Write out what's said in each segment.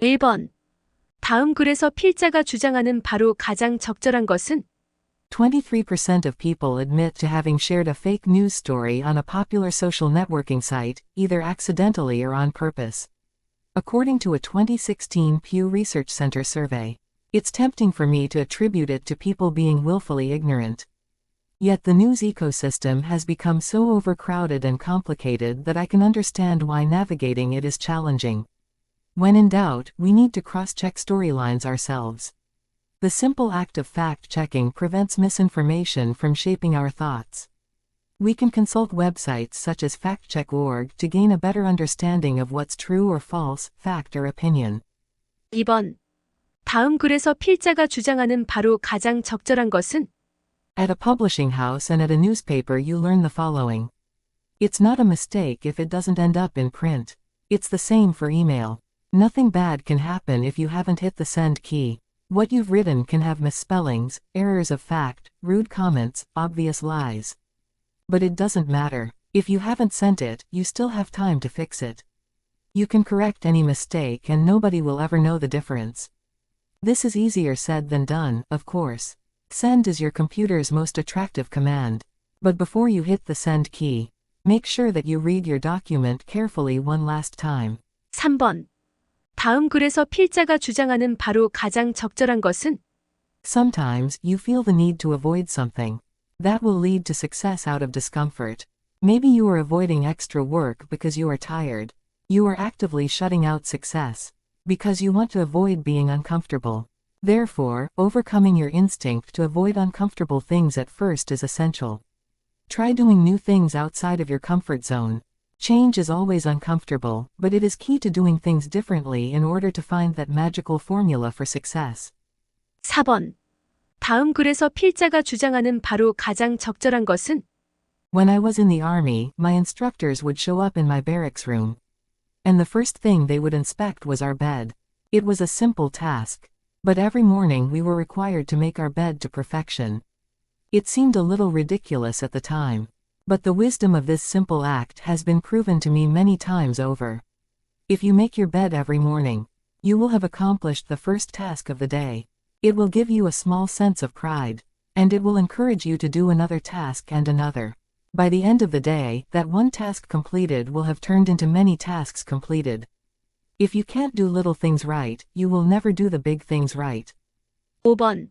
1번. 다음 글에서 필자가 주장하는 바로 가장 적절한 것은 23% of people admit to having shared a fake news story on a popular social networking site, either accidentally or on purpose. According to a 2016 Pew Research Center survey, it's tempting for me to attribute it to people being willfully ignorant. Yet the news ecosystem has become so overcrowded and complicated that I can understand why navigating it is challenging. When in doubt, we need to cross-check storylines ourselves. The simple act of fact-checking prevents misinformation from shaping our thoughts. We can consult websites such as factcheck.org to gain a better understanding of what's true or false, fact or opinion. 2번. 다음 글에서 필자가 주장하는 바로 가장 적절한 것은 At a publishing house and at a newspaper you learn the following. It's not a mistake if it doesn't end up in print. It's the same for email. Nothing bad can happen if you haven't hit the send key. What you've written can have misspellings, errors of fact, rude comments, obvious lies. But it doesn't matter. If you haven't sent it, you still have time to fix it. You can correct any mistake and nobody will ever know the difference. This is easier said than done, of course. Send is your computer's most attractive command. But before you hit the send key, make sure that you read your document carefully one last time. 3번. 다음 글에서 필자가 주장하는 바로 가장 적절한 것은 Sometimes you feel the need to avoid something. That will lead to success out of discomfort. Maybe you are avoiding extra work because you are tired. You are actively shutting out success because you want to avoid being uncomfortable. Therefore, overcoming your instinct to avoid uncomfortable things at first is essential. Try doing new things outside of your comfort zone. Change is always uncomfortable, but it is key to doing things differently in order to find that magical formula for success. 4번. 다음 글에서 필자가 주장하는 바로 가장 적절한 것은 When I was in the army, my instructors would show up in my barracks room. And the first thing they would inspect was our bed. It was a simple task. But every morning we were required to make our bed to perfection. It seemed a little ridiculous at the time. But the wisdom of this simple act has been proven to me many times over. If you make your bed every morning, you will have accomplished the first task of the day. It will give you a small sense of pride, and it will encourage you to do another task and another. By the end of the day, that one task completed will have turned into many tasks completed. If you can't do little things right, you will never do the big things right. 5번.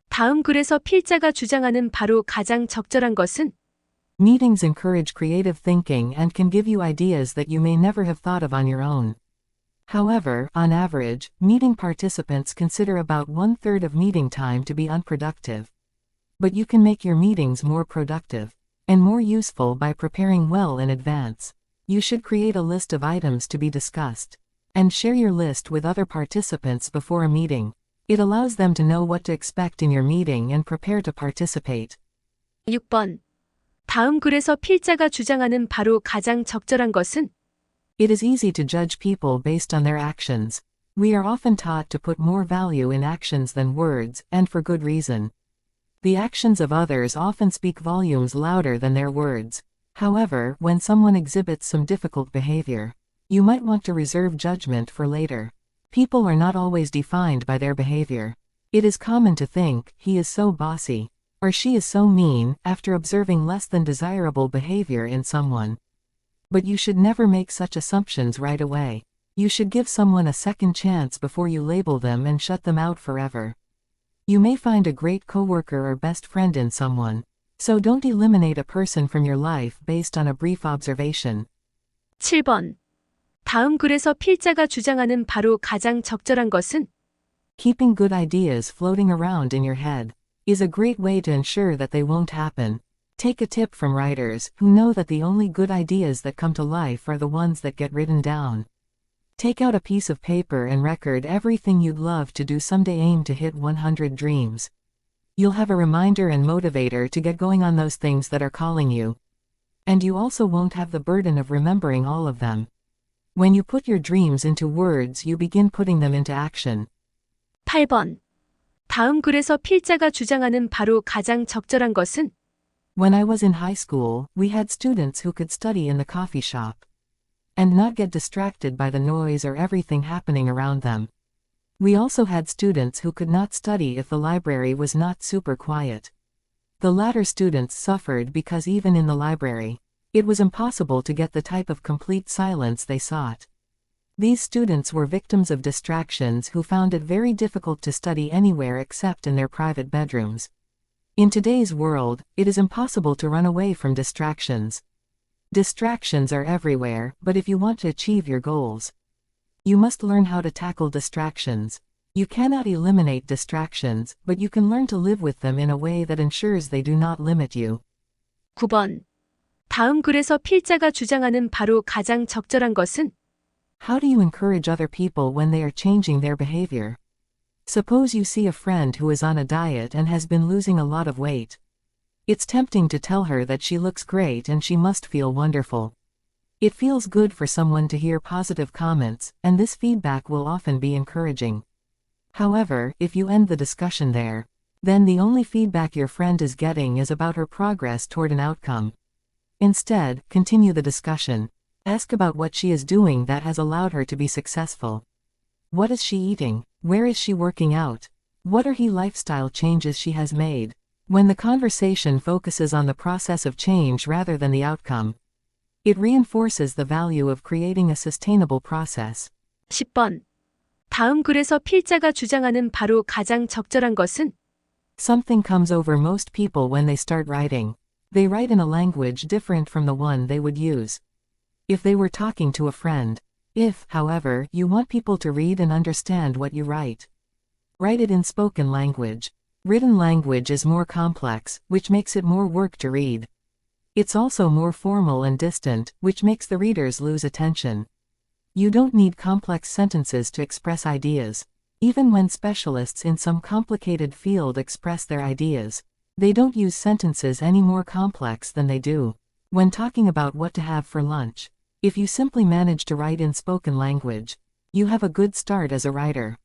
다음 글에서 필자가 주장하는 바로 가장 적절한 것은 Meetings encourage creative thinking and can give you ideas that you may never have thought of on your own. However, on average, meeting participants consider about 1/3 of meeting time to be unproductive. But you can make your meetings more productive and more useful by preparing well in advance. You should create a list of items to be discussed and share your list with other participants before a meeting. It allows them to know what to expect in your meeting and prepare to participate. 6번. 다음 글에서 필자가 주장하는 바로 가장 적절한 것은 It is easy to judge people based on their actions. We are often taught to put more value in actions than words, and for good reason. The actions of others often speak volumes louder than their words. However, when someone exhibits some difficult behavior, you might want to reserve judgment for later. People are not always defined by their behavior. It is common to think, he is so bossy, or she is so mean, after observing less than desirable behavior in someone. But you should never make such assumptions right away. You should give someone a second chance before you label them and shut them out forever. You may find a great coworker or best friend in someone, so don't eliminate a person from your life based on a brief observation. 7번. 다음 글에서 필자가 주장하는 바로 가장 적절한 것은 Keeping good ideas floating around in your head is a great way to ensure that they won't happen. Take a tip from writers who know that the only good ideas that come to life are the ones that get written down. Take out a piece of paper and record everything you'd love to do someday. Aim to hit 100 dreams. You'll have a reminder and motivator to get going on those things that are calling you. And you also won't have the burden of remembering all of them. When you put your dreams into words, you begin putting them into action. 8번. 다음 글에서 필자가 주장하는 바로 가장 적절한 것은? When I was in high school, we had students who could study in the coffee shop. and not get distracted by the noise or everything happening around them. We also had students who could not study if the library was not super quiet. The latter students suffered because even in the library, it was impossible to get the type of complete silence they sought. These students were victims of distractions who found it very difficult to study anywhere except in their private bedrooms. In today's world, it is impossible to run away from distractions. Distractions are everywhere, but if you want to achieve your goals, you must learn how to tackle distractions. You cannot eliminate distractions, but you can learn to live with them in a way that ensures they do not limit you. 9번. 다음 글에서 필자가 주장하는 바로 가장 적절한 것은? How do you encourage other people when they are changing their behavior? Suppose you see a friend who is on a diet and has been losing a lot of weight. It's tempting to tell her that she looks great and she must feel wonderful. It feels good for someone to hear positive comments, and this feedback will often be encouraging. However, if you end the discussion there, then the only feedback your friend is getting is about her progress toward an outcome. Instead, continue the discussion. Ask about what she is doing that has allowed her to be successful. What is she eating? Where is she working out? What are her lifestyle changes she has made? When the conversation focuses on the process of change rather than the outcome, it reinforces the value of creating a sustainable process. 10번. 다음 글에서 필자가 주장하는 바로 가장 적절한 것은? Something comes over most people when they start writing. They write in a language different from the one they would use if they were talking to a friend. If, however, you want people to read and understand what you write, write it in spoken language. Written language is more complex, which makes it more work to read. It's also more formal and distant, which makes the readers lose attention. You don't need complex sentences to express ideas. Even when specialists in some complicated field express their ideas, they don't use sentences any more complex than they do when talking about what to have for lunch. If you simply manage to write in spoken language, you have a good start as a writer.